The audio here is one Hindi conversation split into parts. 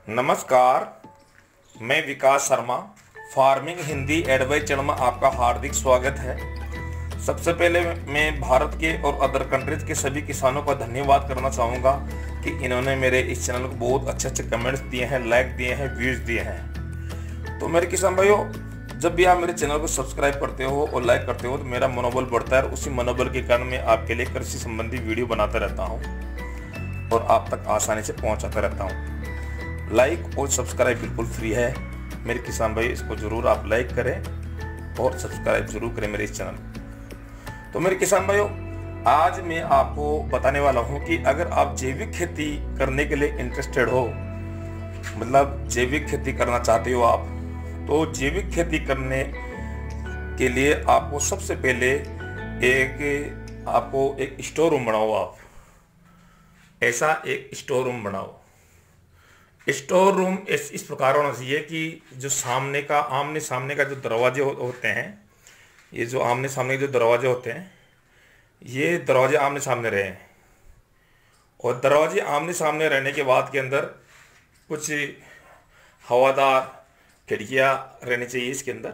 नमस्कार, मैं Vikas Sharma farming Hindi advice channel में आपका हार्दिक स्वागत है। सबसे पहले मैं भारत के और अदर कंट्रीज के सभी किसानों का धन्यवाद करना चाहूँगा कि इन्होंने मेरे इस चैनल को बहुत अच्छे अच्छे कमेंट्स दिए हैं, लाइक दिए हैं, व्यूज़ दिए हैं। तो मेरे किसान भाइयों, जब भी आप मेरे चैनल को सब्सक्राइब करते हो और लाइक करते हो तो मेरा मनोबल बढ़ता है और उसी मनोबल के कारण मैं आपके लिए कृषि संबंधी वीडियो बनाता रहता हूँ और आप तक आसानी से पहुँचाता रहता हूँ। लाइक और सब्सक्राइब बिल्कुल फ्री है मेरे किसान भाई, इसको जरूर आप लाइक करें और सब्सक्राइब जरूर करें मेरे इस चैनल। तो मेरे किसान भाइयों, आज मैं आपको बताने वाला हूं कि अगर आप जैविक खेती करने के लिए इंटरेस्टेड हो, मतलब जैविक खेती करना चाहते हो आप, तो जैविक खेती करने के लिए आपको सबसे पहले एक स्टोर रूम बनाओ। आप ऐसा एक स्टोर रूम बनाओ। स्टोर रूम इस प्रकार होना चाहिए कि जो आमने सामने का जो दरवाजे होते हैं, ये जो आमने सामने के जो दरवाजे होते हैं, ये दरवाजे आमने सामने रहे हैं। और दरवाजे आमने सामने रहने के बाद के अंदर कुछ हवादार खिड़कियाँ रहनी चाहिए इसके अंदर।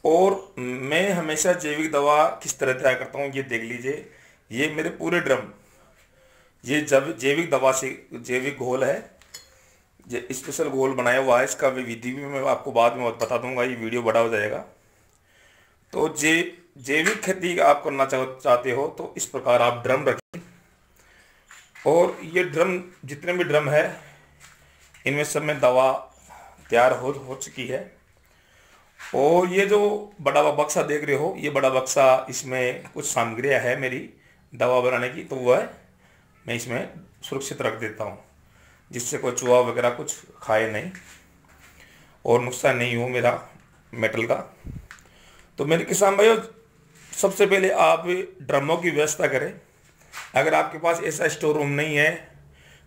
और मैं हमेशा जैविक दवा किस तरह तैयार करता हूँ ये देख लीजिए। ये मेरे पूरे ड्रम, ये जैविक दवा से जैविक घोल है, ये स्पेशल घोल बनाया हुआ है। इसका विधि भी मैं आपको बाद में बता दूंगा, ये वीडियो बड़ा हो जाएगा। तो जैविक खेती आप करना चाहते हो तो इस प्रकार आप ड्रम रखें। और ये ड्रम, जितने भी ड्रम है, इनमें सब में दवा तैयार हो चुकी है। और ये जो बड़ा बक्सा देख रहे हो, ये बड़ा बक्सा, इसमें कुछ सामग्रियाँ है मेरी दवा बनाने की, तो वह मैं इसमें सुरक्षित रख देता हूँ जिससे कोई चूहा वगैरह कुछ खाए नहीं और नुकसान नहीं हो मेरा मेटल का। तो मेरे किसान भाइयों, सबसे पहले आप ड्रमों की व्यवस्था करें। अगर आपके पास ऐसा स्टोर रूम नहीं है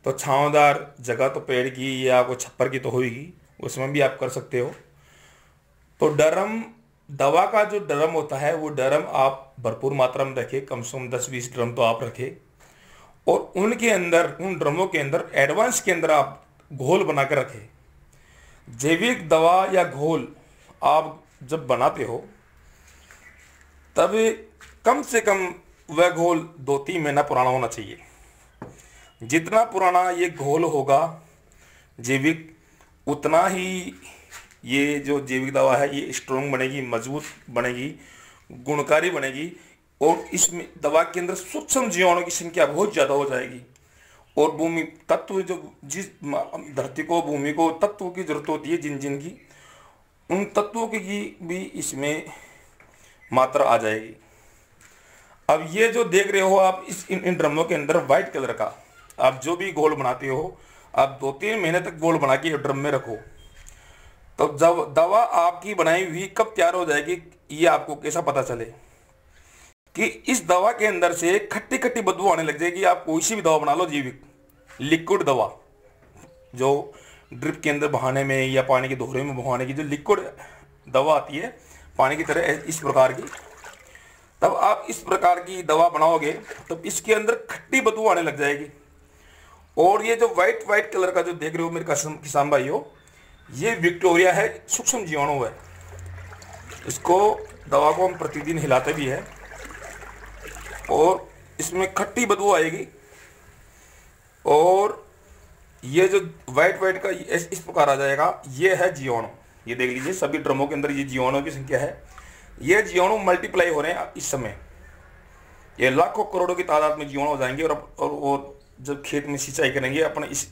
तो छांवदार जगह तो पेड़ की या कोई छप्पर की तो होगी, उसमें भी आप कर सकते हो। तो ड्रम, दवा का जो ड्रम होता है वो ड्रम आप भरपूर मात्रा में रखें, कम से कम 10-20 ड्रम तो आप रखें। और उनके अंदर, उन ड्रमों के अंदर एडवांस के अंदर आप घोल बना कर रखें। जैविक दवा या घोल आप जब बनाते हो तब कम से कम वह घोल 2-3 महीना पुराना होना चाहिए। जितना पुराना ये घोल होगा जैविक, उतना ही ये जो जैविक दवा है ये स्ट्रॉन्ग बनेगी, मजबूत बनेगी, गुणकारी बनेगी। और इसमें दवा के अंदर सूक्ष्म जीवाणुओं की संख्या बहुत ज़्यादा हो जाएगी। और भूमि तत्व, जो जिस धरती को, भूमि को तत्वों की जरूरत होती है, जिन जिन की, उन तत्वों की भी इसमें मात्रा आ जाएगी। अब ये जो देख रहे हो आप, इन ड्रमों के अंदर वाइट कलर का आप जो भी घोल बनाते हो, आप 2-3 महीने तक घोल बना के ड्रम में रखो। तो जब दवा आपकी बनाई हुई कब तैयार हो जाएगी, ये आपको कैसा पता चले कि इस दवा के अंदर से खट्टी खट्टी बदबू आने लग जाएगी। आप कोई सी भी दवा बना लो, जैविक लिक्विड दवा जो ड्रिप के अंदर बहाने में या पानी के दोहरे में बहाने की जो लिक्विड दवा आती है पानी की तरह, इस प्रकार की, तब आप इस प्रकार की दवा बनाओगे तब इसके अंदर खट्टी बदबू आने लग जाएगी। और ये जो वाइट कलर का जो देख रहे हो मेरे किसान भाइयों, ये विक्टोरिया है, सूक्ष्म जीवाणु है। इसको, दवा को हम प्रतिदिन हिलाते भी है और इसमें खट्टी बदबू आएगी। और ये जो वाइट का इस प्रकार आ जाएगा, ये है जीवाणु। ये देख लीजिए, सभी ड्रमों के अंदर ये जीवाणुओं की संख्या है। ये जीवाणु मल्टीप्लाई हो रहे हैं इस समय, ये लाखों करोड़ों की तादाद में जीवाणु हो जाएंगे। और जब खेत में सिंचाई करेंगे अपने इस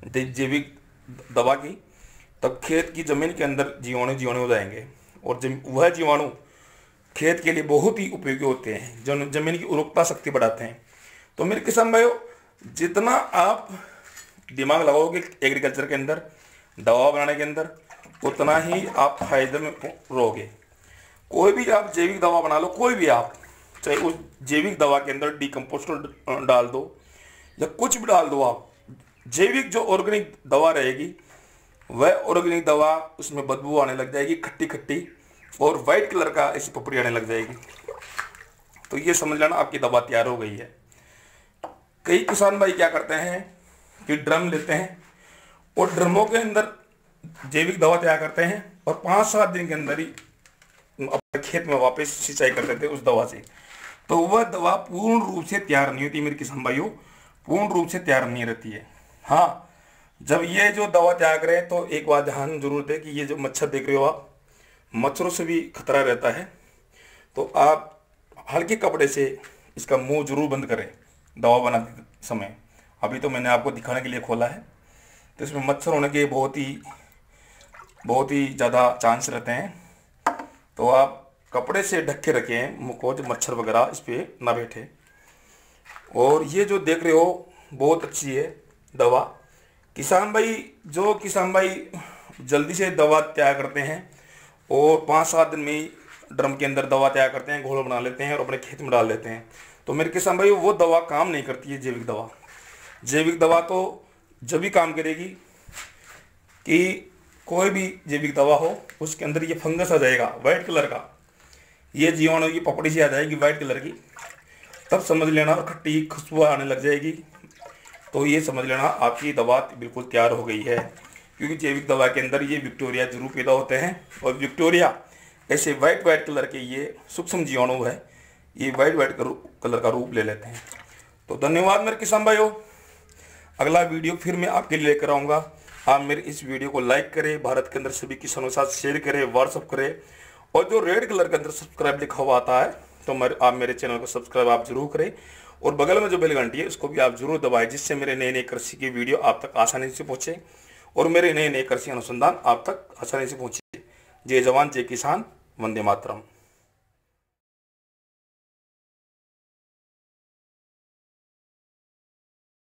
जैविक दवा की, तब खेत की जमीन के अंदर जीवाणु हो जाएंगे। और वह जीवाणु खेत के लिए बहुत ही उपयोगी होते हैं, जो जमीन की उर्वरकता शक्ति बढ़ाते हैं। तो मेरे किसान भाइयों, जितना आप दिमाग लगाओगे एग्रीकल्चर के अंदर, दवा बनाने के अंदर, उतना ही आप फायदे में रहोगे। कोई भी आप जैविक दवा बना लो, कोई भी आप, चाहे उस जैविक दवा के अंदर डीकम्पोस्ट डाल दो या कुछ भी डाल दो, आप जैविक जो ऑर्गेनिक दवा रहेगी, वह ऑर्गेनिक दवा, उसमें बदबू आने लग जाएगी, खट्टी खट्टी, और वाइट कलर का ऐसी पपड़ी आने लग जाएगी। तो ये समझ लेना आपकी दवा तैयार हो गई है। कई किसान भाई क्या करते हैं कि ड्रम लेते हैं और ड्रमों के अंदर जैविक दवा तैयार करते हैं और 5-7 दिन के अंदर ही अपने खेत में वापस सिंचाई कर देते हैं उस दवा से। तो वह दवा पूर्ण रूप से तैयार नहीं होती मेरे किसान भाइयों, पूर्ण रूप से तैयार नहीं रहती है। हाँ, जब ये जो दवा तैयार करें तो एक बात ध्यान जरूर दें कि ये जो मच्छर देख रहे हो आप, मच्छरों से भी खतरा रहता है। तो आप हल्के कपड़े से इसका मुंह जरूर बंद करें दवा बनाते समय। अभी तो मैंने आपको दिखाने के लिए खोला है, तो इसमें मच्छर होने के बहुत ही ज़्यादा चांस रहते हैं। तो आप कपड़े से ढक के रखें मुँह को, जो मच्छर वगैरह इस पर ना बैठे। और ये जो देख रहे हो बहुत अच्छी है दवा। किसान भाई जल्दी से दवा तैयार करते हैं और 5-7 दिन में ही ड्रम के अंदर दवा तैयार करते हैं, घोल बना लेते हैं और अपने खेत में डाल लेते हैं। तो मेरे किसान भाई वो दवा काम नहीं करती है जैविक दवा। जैविक दवा तो जब भी काम करेगी कि कोई भी जैविक दवा हो उसके अंदर ये फंगस आ जाएगा वाइट कलर का, ये जीवाणु की पपड़ी सी आ जाएगी वाइट कलर की, तब समझ लेना, और खट्टी खुशबू आने लग जाएगी, तो ये समझ लेना आपकी दवा बिल्कुल तैयार हो गई है। क्योंकि जैविक दवा के अंदर ये विक्टोरिया जरूर पैदा होते हैं, और विक्टोरिया ऐसे वाइट कलर के ये सूक्ष्म जीवाणु है, ये वाइट कलर का रूप ले लेते हैं। तो धन्यवाद मेरे किसान भाइयों, अगला वीडियो फिर मैं आपके लिए लेकर आऊँगा। आप मेरे इस वीडियो को लाइक करें, भारत के अंदर सभी किसानों के साथ शेयर करें, व्हाट्सअप करें, और जो रेड कलर के अंदर सब्सक्राइब लिखा हुआ आता है तो आप मेरे चैनल को सब्सक्राइब आप जरूर करें, और बगल में जो बेल घंटी है उसको भी आप जरूर दबाएं, जिससे मेरे नए नए कृषि के वीडियो आप तक आसानी से पहुंचे और मेरे नए नए कृषि अनुसंधान आप तक आसानी से पहुंचे। जय जवान जय किसान, वंदे मातरम।